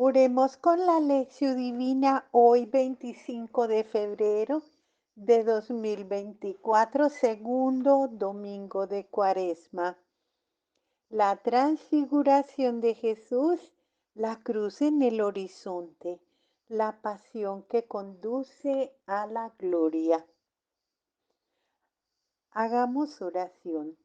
Oremos con la lección divina hoy 25 de febrero de 2024, segundo domingo de Cuaresma. La transfiguración de Jesús, la cruz en el horizonte, la pasión que conduce a la gloria. Hagamos oración.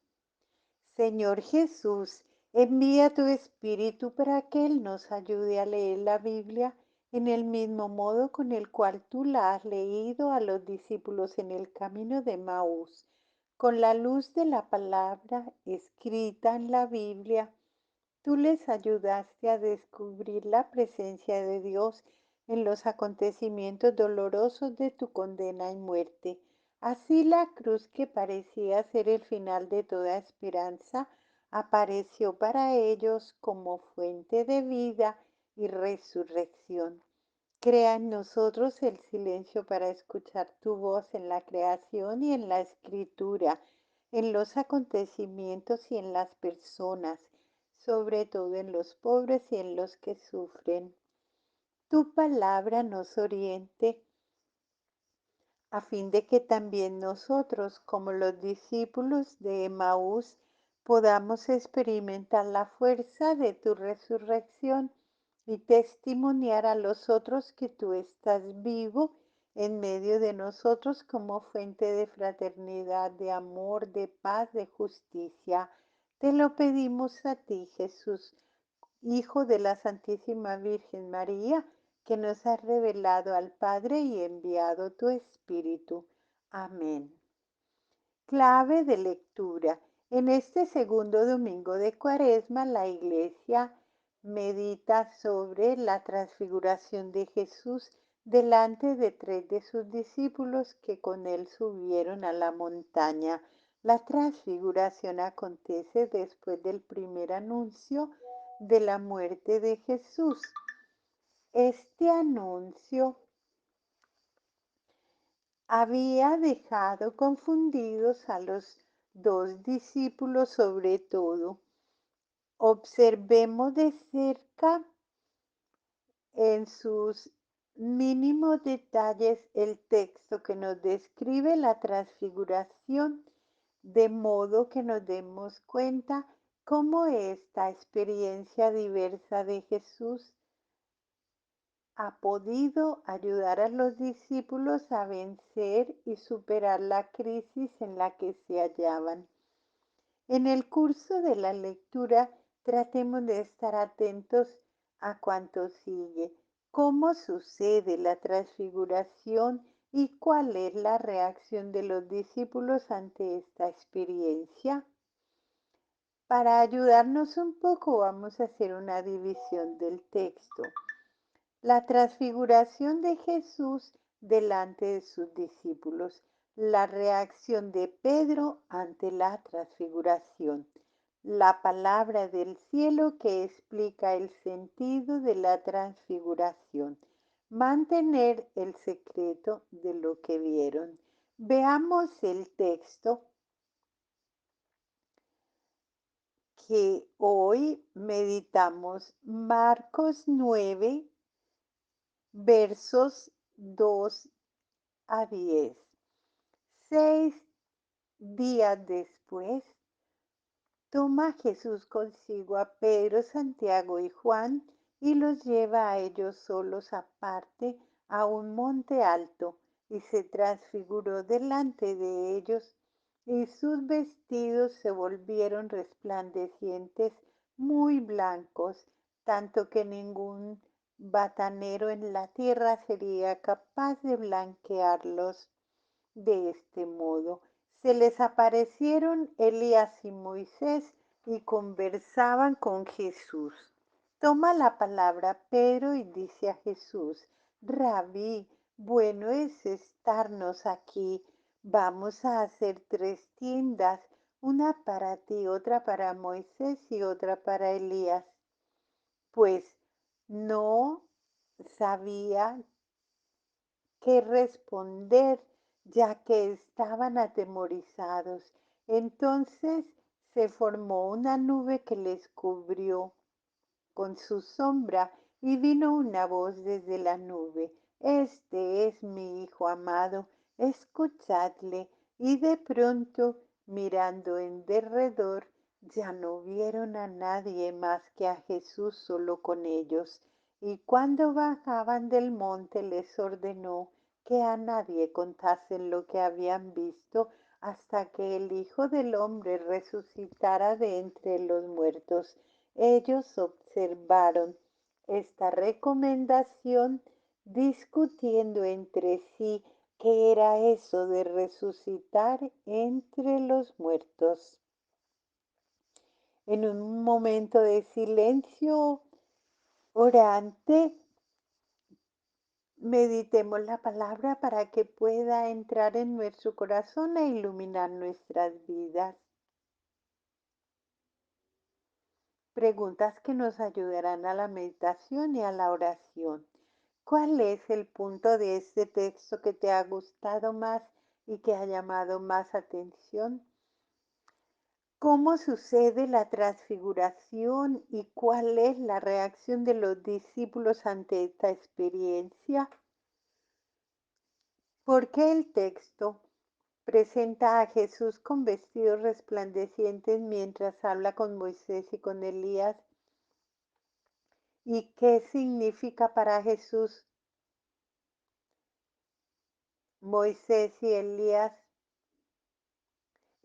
Señor Jesús, envía tu Espíritu para que Él nos ayude a leer la Biblia en el mismo modo con el cual tú la has leído a los discípulos en el camino de Maús, con la luz de la palabra escrita en la Biblia. Tú les ayudaste a descubrir la presencia de Dios en los acontecimientos dolorosos de tu condena y muerte. Así la cruz, que parecía ser el final de toda esperanza, apareció para ellos como fuente de vida y resurrección. Crea en nosotros el silencio para escuchar tu voz en la creación y en la escritura, en los acontecimientos y en las personas, sobre todo en los pobres y en los que sufren. Tu palabra nos oriente a fin de que también nosotros, como los discípulos de Emaús, podamos experimentar la fuerza de tu resurrección y testimoniar a los otros que tú estás vivo en medio de nosotros como fuente de fraternidad, de amor, de paz, de justicia. Te lo pedimos a ti, Jesús, Hijo de la Santísima Virgen María, que nos has revelado al Padre y enviado tu Espíritu. Amén. Clave de lectura. En este segundo domingo de Cuaresma, la Iglesia medita sobre la transfiguración de Jesús delante de tres de sus discípulos que con él subieron a la montaña. La transfiguración acontece después del primer anuncio de la muerte de Jesús. Este anuncio había dejado confundidos a los dos discípulos sobre todo. Observemos de cerca en sus mínimos detalles el texto que nos describe la transfiguración, de modo que nos demos cuenta cómo esta experiencia diversa de Jesús ha podido ayudar a los discípulos a vencer y superar la crisis en la que se hallaban. En el curso de la lectura tratemos de estar atentos a cuanto sigue, cómo sucede la transfiguración y cuál es la reacción de los discípulos ante esta experiencia. Para ayudarnos un poco vamos a hacer una división del texto. La transfiguración de Jesús delante de sus discípulos. La reacción de Pedro ante la transfiguración. La palabra del cielo que explica el sentido de la transfiguración. Mantener el secreto de lo que vieron. Veamos el texto que hoy meditamos. Marcos 9, versos 2 a 10. 6 días después, toma Jesús consigo a Pedro, Santiago y Juan y los lleva a ellos solos aparte a un monte alto, y se transfiguró delante de ellos, y sus vestidos se volvieron resplandecientes, muy blancos, tanto que ningún batanero en la tierra sería capaz de blanquearlos. De este modo, se les aparecieron Elías y Moisés y conversaban con Jesús. Toma la palabra Pedro y dice a Jesús: Rabí, bueno es estarnos aquí. Vamos a hacer 3 tiendas, una para ti, otra para Moisés y otra para Elías. Pues no sabía qué responder, ya que estaban atemorizados. Entonces se formó una nube que les cubrió con su sombra, y vino una voz desde la nube: Este es mi Hijo amado, escuchadle. Y de pronto, mirando en derredor, ya no vieron a nadie más que a Jesús solo con ellos. Y cuando bajaban del monte les ordenó que a nadie contasen lo que habían visto hasta que el Hijo del Hombre resucitara de entre los muertos. Ellos observaron esta recomendación discutiendo entre sí qué era eso de resucitar entre los muertos. En un momento de silencio orante, meditemos la palabra para que pueda entrar en nuestro corazón e iluminar nuestras vidas. Preguntas que nos ayudarán a la meditación y a la oración. ¿Cuál es el punto de este texto que te ha gustado más y que ha llamado más atención? ¿Cómo sucede la transfiguración y cuál es la reacción de los discípulos ante esta experiencia? ¿Por qué el texto presenta a Jesús con vestidos resplandecientes mientras habla con Moisés y con Elías? ¿Y qué significa para Jesús Moisés y Elías?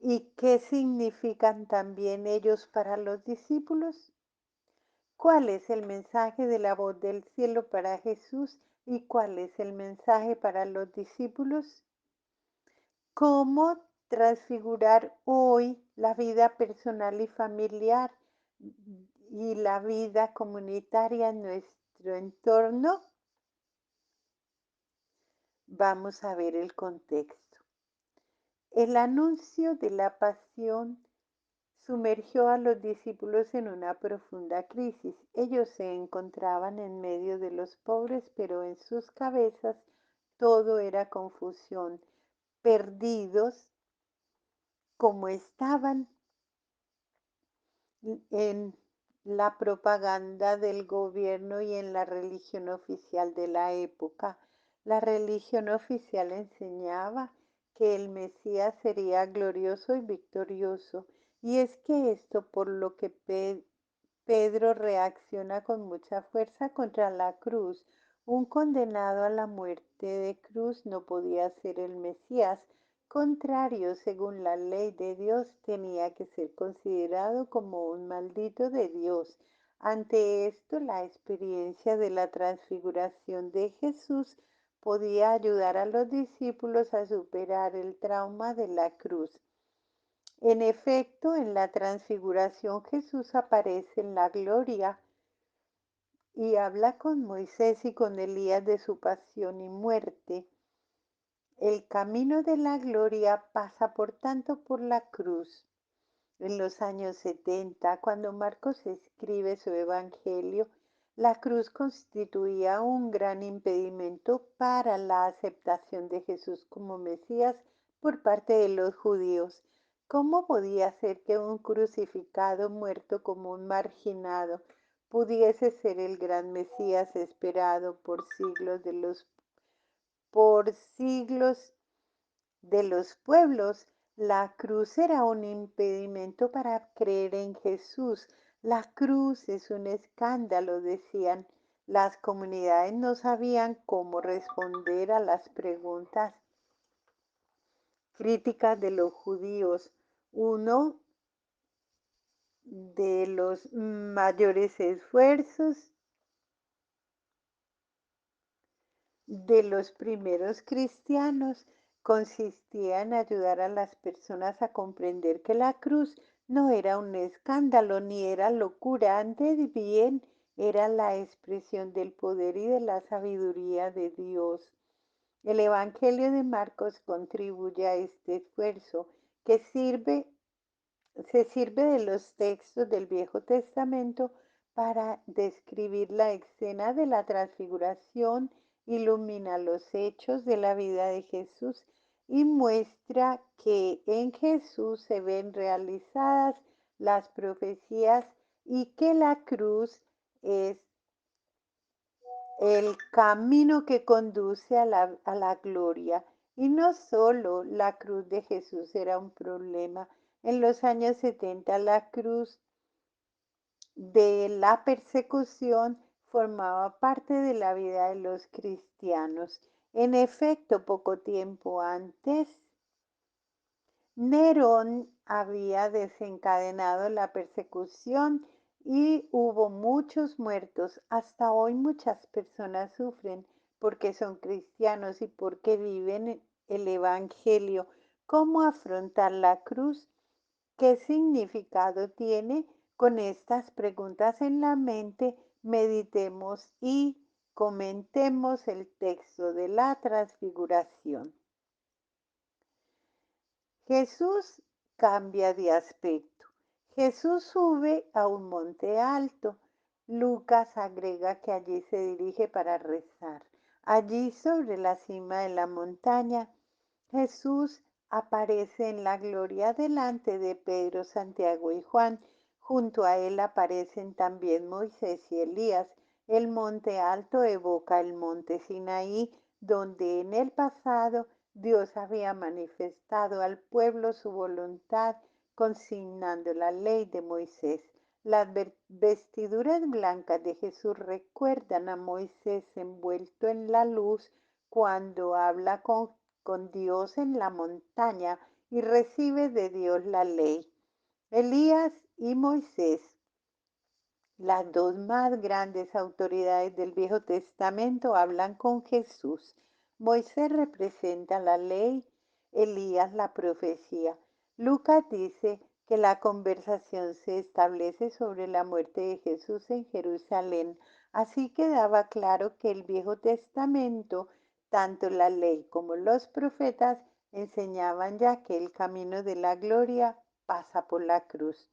¿Y qué significan también ellos para los discípulos? ¿Cuál es el mensaje de la voz del cielo para Jesús y cuál es el mensaje para los discípulos? ¿Cómo transfigurar hoy la vida personal y familiar y la vida comunitaria en nuestro entorno? Vamos a ver el contexto. El anuncio de la pasión sumergió a los discípulos en una profunda crisis. Ellos se encontraban en medio de los pobres, pero en sus cabezas todo era confusión. Perdidos como estaban en la propaganda del gobierno y en la religión oficial de la época. La religión oficial enseñaba que el Mesías sería glorioso y victorioso. Y es que esto por lo que Pedro reacciona con mucha fuerza contra la cruz. Un condenado a la muerte de cruz no podía ser el Mesías. Contrario, según la ley de Dios, tenía que ser considerado como un maldito de Dios. Ante esto, la experiencia de la transfiguración de Jesús podía ayudar a los discípulos a superar el trauma de la cruz. En efecto, en la transfiguración Jesús aparece en la gloria y habla con Moisés y con Elías de su pasión y muerte. El camino de la gloria pasa por tanto por la cruz. En los años 70, cuando Marcos escribe su evangelio, la cruz constituía un gran impedimento para la aceptación de Jesús como Mesías por parte de los judíos. ¿Cómo podía ser que un crucificado muerto como un marginado pudiese ser el gran Mesías esperado por siglos de los pueblos? La cruz era un impedimento para creer en Jesús. La cruz es un escándalo, decían. Las comunidades no sabían cómo responder a las preguntas críticas de los judíos. Uno de los mayores esfuerzos de los primeros cristianos consistía en ayudar a las personas a comprender que la cruz no era un escándalo ni era locura, antes bien era la expresión del poder y de la sabiduría de Dios. El Evangelio de Marcos contribuye a este esfuerzo que se sirve de los textos del Viejo Testamento para describir la escena de la transfiguración, ilumina los hechos de la vida de Jesús y muestra que en Jesús se ven realizadas las profecías y que la cruz es el camino que conduce a la gloria. Y no solo la cruz de Jesús era un problema. En los años 70 la cruz de la persecución formaba parte de la vida de los cristianos. En efecto, poco tiempo antes, Nerón había desencadenado la persecución y hubo muchos muertos. Hasta hoy muchas personas sufren porque son cristianos y porque viven el Evangelio. ¿Cómo afrontar la cruz? ¿Qué significado tiene? Con estas preguntas en la mente, meditemos y comentemos el texto de la transfiguración. Jesús cambia de aspecto. Jesús sube a un monte alto. Lucas agrega que allí se dirige para rezar. Allí sobre la cima de la montaña, Jesús aparece en la gloria delante de Pedro, Santiago y Juan. Junto a él aparecen también Moisés y Elías. El monte alto evoca el monte Sinaí, donde en el pasado Dios había manifestado al pueblo su voluntad, consignando la ley de Moisés. Las vestiduras blancas de Jesús recuerdan a Moisés envuelto en la luz cuando habla con Dios en la montaña y recibe de Dios la ley. Elías y Moisés, las dos más grandes autoridades del Viejo Testamento, hablan con Jesús. Moisés representa la ley, Elías la profecía. Lucas dice que la conversación se establece sobre la muerte de Jesús en Jerusalén. Así quedaba claro que el Viejo Testamento, tanto la ley como los profetas, enseñaban ya que el camino de la gloria pasa por la cruz.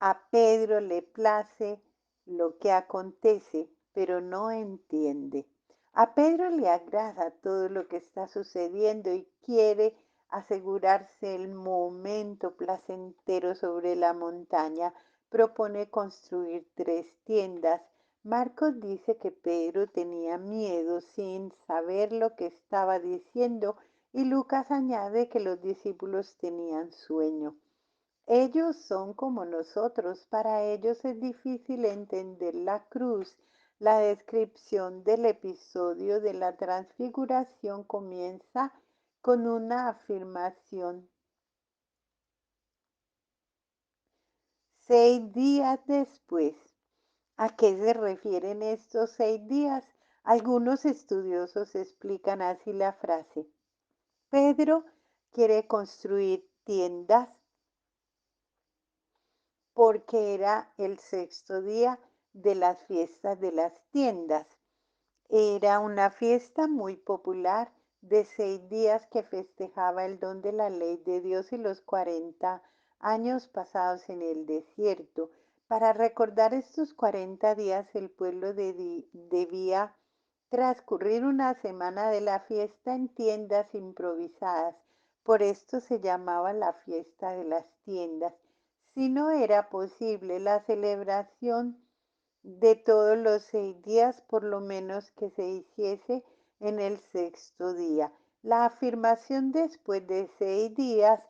A Pedro le place lo que acontece, pero no entiende. A Pedro le agrada todo lo que está sucediendo y quiere asegurarse el momento placentero sobre la montaña. Propone construir 3 tiendas. Marcos dice que Pedro tenía miedo sin saber lo que estaba diciendo y Lucas añade que los discípulos tenían sueño. Ellos son como nosotros, para ellos es difícil entender la cruz. La descripción del episodio de la transfiguración comienza con una afirmación. 6 días después. ¿A qué se refieren estos 6 días? Algunos estudiosos explican así la frase. Pedro quiere construir tiendas porque era el 6.º día de las fiestas de las tiendas. Era una fiesta muy popular de 6 días que festejaba el don de la ley de Dios y los 40 años pasados en el desierto. Para recordar estos 40 días, el pueblo debía transcurrir una semana de la fiesta en tiendas improvisadas. Por esto se llamaba la fiesta de las tiendas. Si no era posible la celebración de todos los 6 días, por lo menos que se hiciese en el 6.º día. La afirmación después de 6 días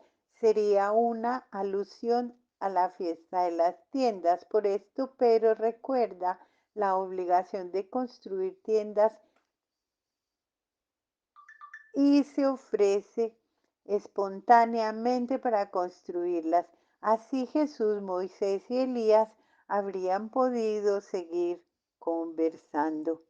sería una alusión a la fiesta de las tiendas. Por esto Pedro recuerda la obligación de construir tiendas y se ofrece espontáneamente para construirlas. Así Jesús, Moisés y Elías habrían podido seguir conversando.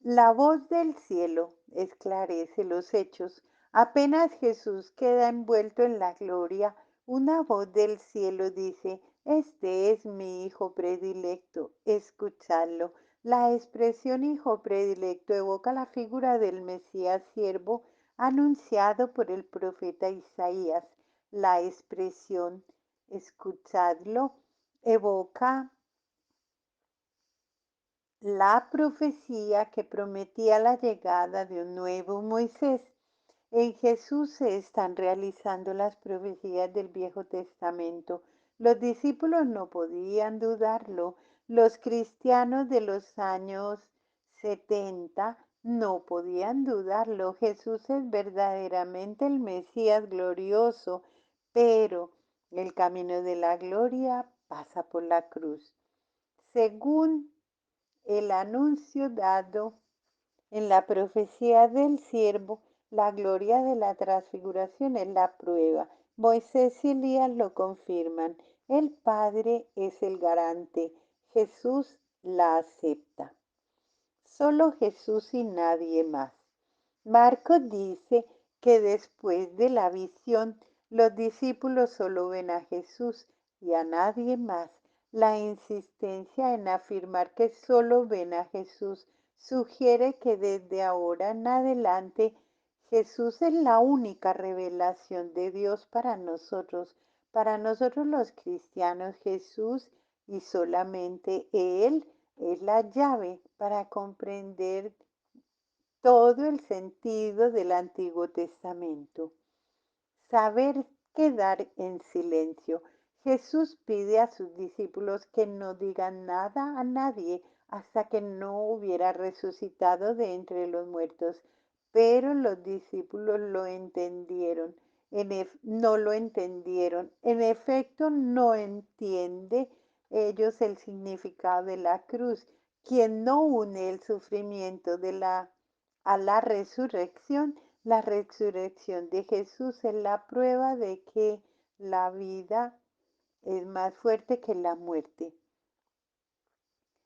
La voz del cielo esclarece los hechos. Apenas Jesús queda envuelto en la gloria, una voz del cielo dice, este es mi Hijo predilecto, escuchadlo. La expresión Hijo predilecto evoca la figura del Mesías siervo anunciado por el profeta Isaías. La expresión escuchadlo evoca la profecía que prometía la llegada de un nuevo Moisés. En Jesús se están realizando las profecías del Viejo Testamento. Los discípulos no podían dudarlo. Los cristianos de los años 70 no podían dudarlo. Jesús es verdaderamente el Mesías glorioso, pero el camino de la gloria pasa por la cruz. Según el anuncio dado en la profecía del siervo, la gloria de la transfiguración es la prueba. Moisés y Elías lo confirman. El Padre es el garante. Jesús la acepta. Solo Jesús y nadie más. Marcos dice que después de la visión, los discípulos solo ven a Jesús y a nadie más. La insistencia en afirmar que solo ven a Jesús sugiere que desde ahora en adelante Jesús es la única revelación de Dios para nosotros. Para nosotros los cristianos, Jesús y solamente Él es la llave para comprender todo el sentido del Antiguo Testamento. Saber quedar en silencio. Jesús pide a sus discípulos que no digan nada a nadie hasta que no hubiera resucitado de entre los muertos. Pero los discípulos lo entendieron. No lo entendieron. En efecto, no entiende ellos el significado de la cruz. Quien no une el sufrimiento a la resurrección de Jesús es la prueba de que la vida es más fuerte que la muerte.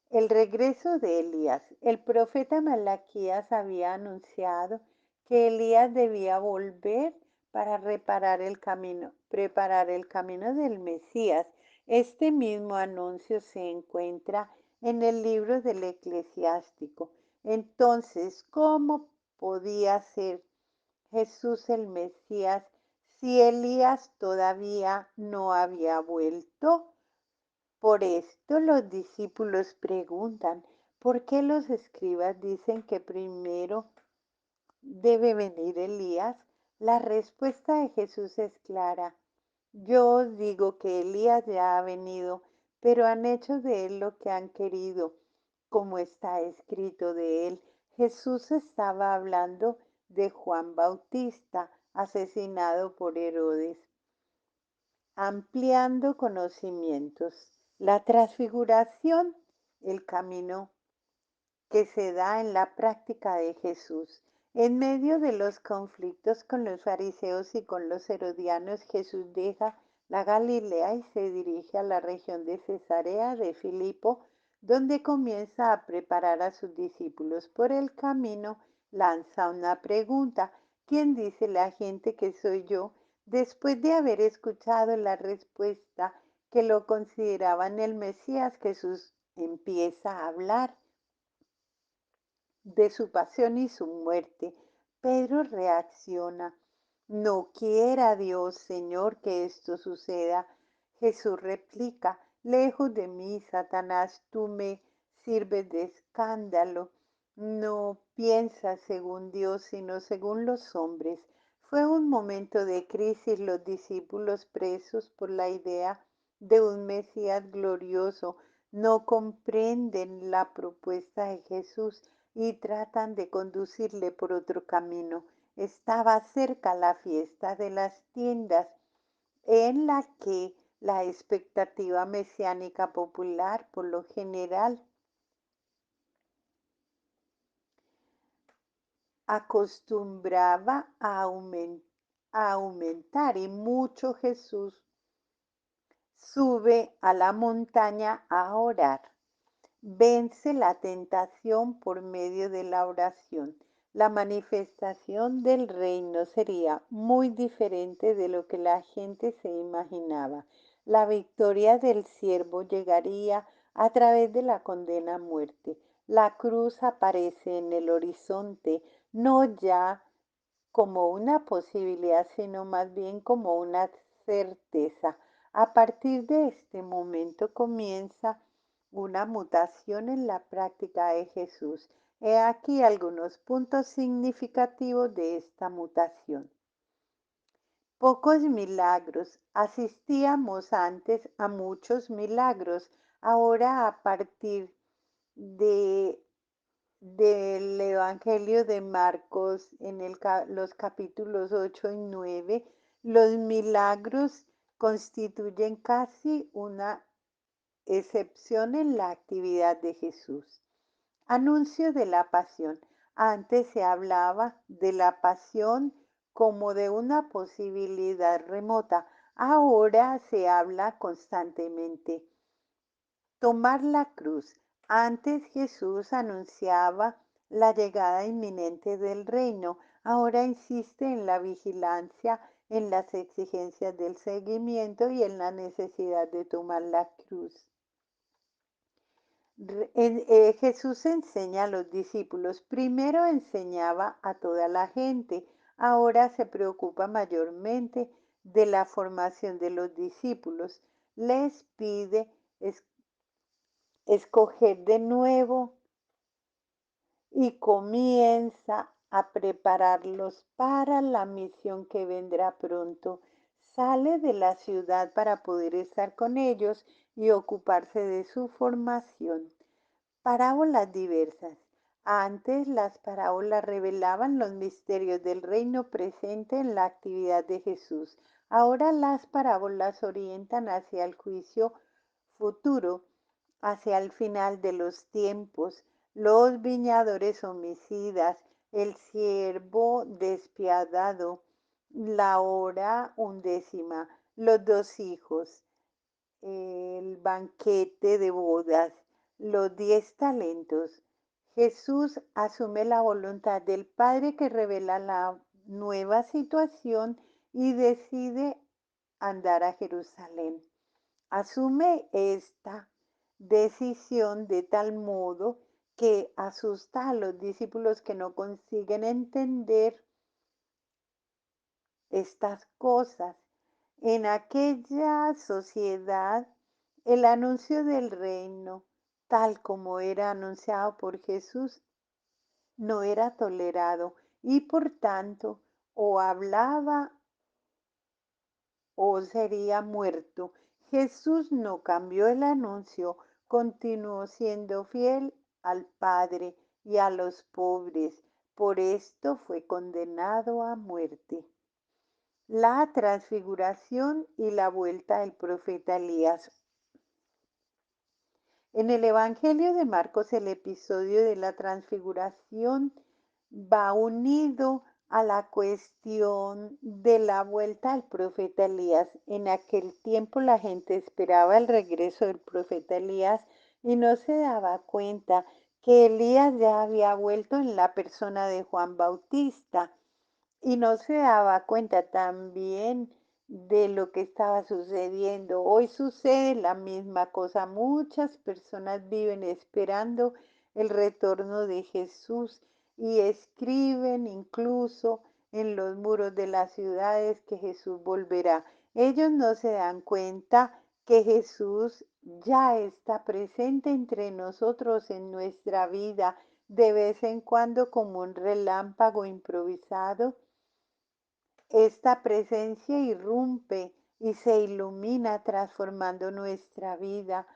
El regreso de Elías. El profeta Malaquías había anunciado que Elías debía volver para preparar el camino del Mesías. Este mismo anuncio se encuentra en el libro del Eclesiástico. Entonces, ¿cómo podía ser Jesús el Mesías si Elías todavía no había vuelto? Por esto los discípulos preguntan, ¿por qué los escribas dicen que primero debe venir Elías? La respuesta de Jesús es clara. Yo os digo que Elías ya ha venido, pero han hecho de él lo que han querido, como está escrito de él. Jesús estaba hablando de Juan Bautista, asesinado por Herodes. Ampliando conocimientos. La transfiguración, el camino que se da en la práctica de Jesús. En medio de los conflictos con los fariseos y con los herodianos, Jesús deja la Galilea y se dirige a la región de Cesarea de Filipo, donde comienza a preparar a sus discípulos. Por el camino lanza una pregunta: ¿quién dice la gente que soy yo? Después de haber escuchado la respuesta que lo consideraban el Mesías, Jesús empieza a hablar de su pasión y su muerte. Pedro reacciona: no quiera Dios, Señor, que esto suceda. Jesús replica: lejos de mí, Satanás, tú me sirves de escándalo. No piensas según Dios, sino según los hombres. Fue un momento de crisis. Los discípulos, presos por la idea de un Mesías glorioso, no comprenden la propuesta de Jesús y tratan de conducirle por otro camino. Estaba cerca la fiesta de las tiendas, en la que la expectativa mesiánica popular por lo general acostumbraba a aumentar, y mucho. Jesús sube a la montaña a orar. Vence la tentación por medio de la oración. La manifestación del reino sería muy diferente de lo que la gente se imaginaba. La victoria del siervo llegaría a través de la condena a muerte. La cruz aparece en el horizonte, no ya como una posibilidad, sino más bien como una certeza. A partir de este momento comienza una mutación en la práctica de Jesús. He aquí algunos puntos significativos de esta mutación. Pocos milagros. Asistíamos antes a muchos milagros. Ahora a partir de, del Evangelio de Marcos en los capítulos 8 y 9, los milagros constituyen casi una excepción en la actividad de Jesús. Anuncio de la pasión. Antes se hablaba de la pasión como de una posibilidad remota. Ahora se habla constantemente. Tomar la cruz. Antes Jesús anunciaba la llegada inminente del reino. Ahora insiste en la vigilancia, en las exigencias del seguimiento y en la necesidad de tomar la cruz. Jesús enseña a los discípulos. Primero enseñaba a toda la gente. Ahora se preocupa mayormente de la formación de los discípulos. Les pide escoger de nuevo y comienza a prepararlos para la misión que vendrá pronto. Sale de la ciudad para poder estar con ellos y ocuparse de su formación. Parábolas diversas. Antes las parábolas revelaban los misterios del reino presente en la actividad de Jesús. Ahora las parábolas orientan hacia el juicio futuro, hacia el final de los tiempos, los viñadores homicidas, el siervo despiadado, la hora undécima, los dos hijos, el banquete de bodas, los 10 talentos. Jesús asume la voluntad del Padre que revela la nueva situación y decide andar a Jerusalén. Asume esta decisión de tal modo que asusta a los discípulos que no consiguen entender estas cosas. En aquella sociedad, el anuncio del reino, tal como era anunciado por Jesús, no era tolerado y por tanto o hablaba o sería muerto. Jesús no cambió el anuncio, continuó siendo fiel al Padre y a los pobres. Por esto fue condenado a muerte. La transfiguración y la vuelta del profeta Elías. En el Evangelio de Marcos el episodio de la transfiguración va unido a la cuestión de la vuelta del profeta Elías. En aquel tiempo la gente esperaba el regreso del profeta Elías y no se daba cuenta que Elías ya había vuelto en la persona de Juan Bautista y no se daba cuenta también de lo que estaba sucediendo. Hoy sucede la misma cosa. Muchas personas viven esperando el retorno de Jesús y escriben incluso en los muros de las ciudades que Jesús volverá. Ellos no se dan cuenta que Jesús ya está presente entre nosotros en nuestra vida de vez en cuando como un relámpago improvisado. Esta presencia irrumpe y se ilumina transformando nuestra vida.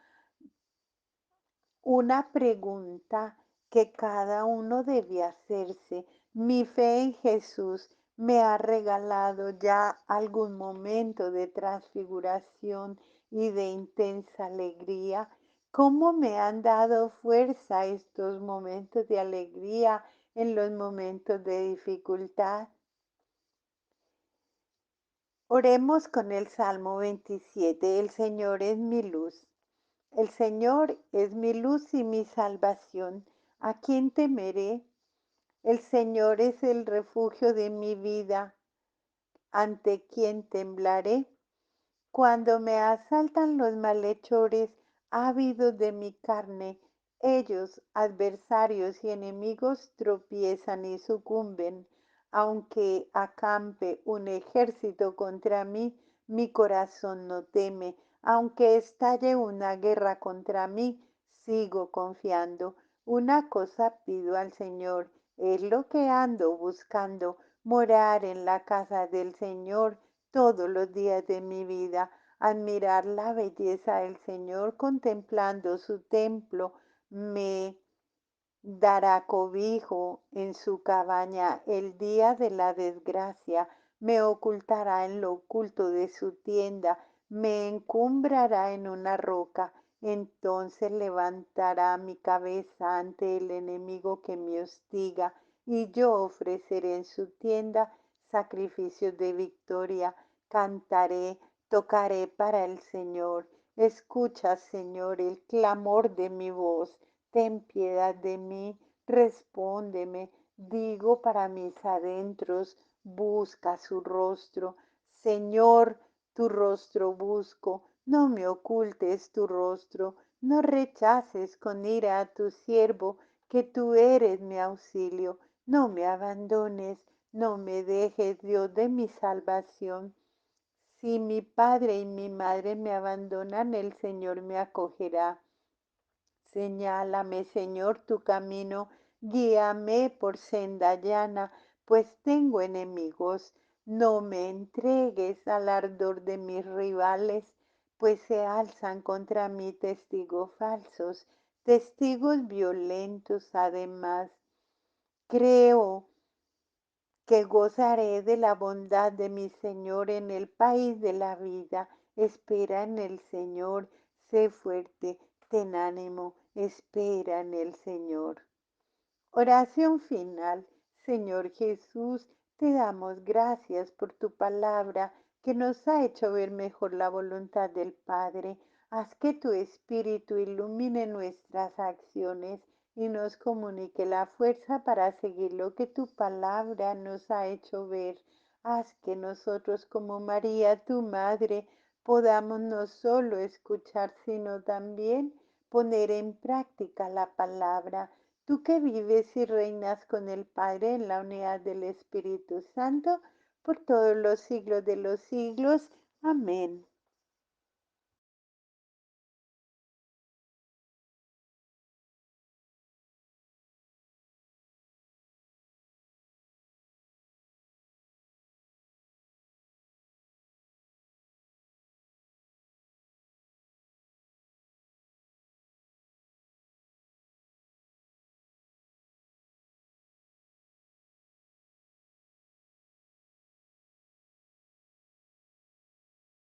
Una pregunta que cada uno debe hacerse. ¿Mi fe en Jesús me ha regalado ya algún momento de transfiguración y de intensa alegría? ¿Cómo me han dado fuerza estos momentos de alegría en los momentos de dificultad? Oremos con el Salmo 27. El Señor es mi luz. El Señor es mi luz y mi salvación. ¿A quién temeré? El Señor es el refugio de mi vida. ¿Ante quién temblaré? Cuando me asaltan los malhechores, ávidos de mi carne, ellos, adversarios y enemigos, tropiezan y sucumben. Aunque acampe un ejército contra mí, mi corazón no teme. Aunque estalle una guerra contra mí, sigo confiando. Una cosa pido al Señor, es lo que ando buscando, morar en la casa del Señor todos los días de mi vida, Admirar la belleza del Señor contemplando su templo me dará cobijo en su cabaña el día de la desgracia, me ocultará en lo oculto de su tienda, me encumbrará en una roca, entonces levantará mi cabeza ante el enemigo que me hostiga, y yo ofreceré en su tienda sacrificios de victoria, cantaré, tocaré para el Señor. Escucha, Señor, el clamor de mi voz. Ten piedad de mí, respóndeme, digo para mis adentros, busca su rostro. Señor, tu rostro busco, no me ocultes tu rostro, no rechaces con ira a tu siervo, que tú eres mi auxilio. No me abandones, no me dejes, Dios de mi salvación. Si mi padre y mi madre me abandonan, el Señor me acogerá. Señálame, Señor, tu camino, guíame por senda llana, pues tengo enemigos. No me entregues al ardor de mis rivales, pues se alzan contra mí testigos falsos, testigos violentos además. Creo que gozaré de la bondad de mi Señor en el país de la vida. Espera en el Señor, sé fuerte, ten ánimo, espera en el Señor. Oración final. Señor Jesús, te damos gracias por tu palabra que nos ha hecho ver mejor la voluntad del Padre. Haz que tu Espíritu ilumine nuestras acciones y nos comunique la fuerza para seguir lo que tu palabra nos ha hecho ver. Haz que nosotros como María, tu Madre, podamos no solo escuchar, sino también poner en práctica la palabra. Tú que vives y reinas con el Padre en la unidad del Espíritu Santo, por todos los siglos de los siglos. Amén.